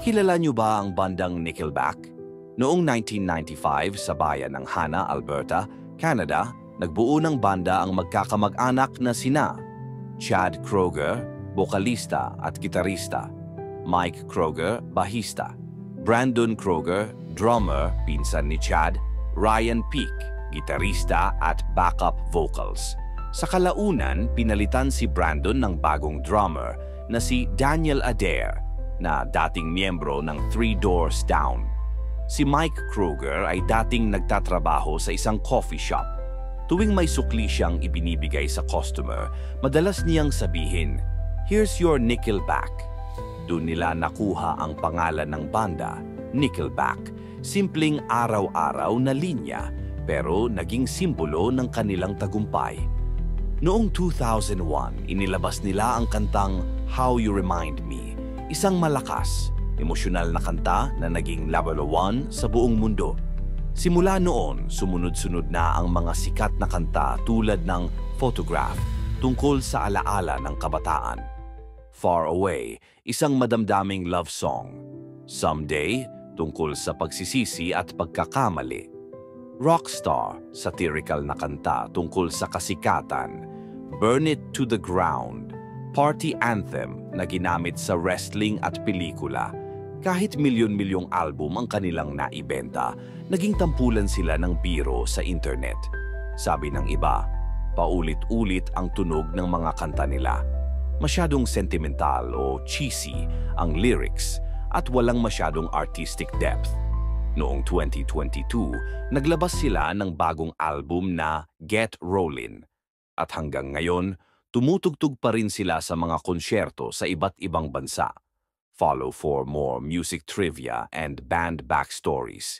Kilala niyo ba ang bandang Nickelback? Noong 1995 sa bayan ng Hanna, Alberta, Canada, nagbuo ng banda ang magkakamag-anak na sina Chad Kroeger, bokalista at gitarista; Mike Kroeger, bahista; Brandon Kroeger, drummer, pinsan ni Chad; Ryan Peake, gitarista at backup vocals. Sa kalaunan, pinalitan si Brandon ng bagong drummer na si Daniel Adair, na dating miyembro ng Three Doors Down. Si Mike Kroeger ay dating nagtatrabaho sa isang coffee shop. Tuwing may sukli siyang ibinibigay sa customer, madalas niyang sabihin, "Here's your Nickelback." Doon nila nakuha ang pangalan ng banda, Nickelback. Simpleng araw-araw na linya, pero naging simbolo ng kanilang tagumpay. Noong 2001, inilabas nila ang kantang How You Remind Me, isang malakas, emosyonal na kanta na naging number 1 sa buong mundo. Simula noon, sumunod-sunod na ang mga sikat na kanta tulad ng Photograph, tungkol sa alaala ng kabataan; Far Away, isang madamdaming love song; Someday, tungkol sa pagsisisi at pagkakamali; Rockstar, satirical na kanta tungkol sa kasikatan; Burn It to the Ground, party anthem na ginamit sa wrestling at pelikula. Kahit milyon-milyong album ang kanilang naibenta, naging tampulan sila ng biro sa internet. Sabi ng iba, paulit-ulit ang tunog ng mga kanta nila. Masyadong sentimental o cheesy ang lyrics at walang masyadong artistic depth. Noong 2022, naglabas sila ng bagong album na Get Rollin'. At hanggang ngayon, tumutugtog pa rin sila sa mga konsyerto sa iba't ibang bansa. Follow for more music trivia and band backstories.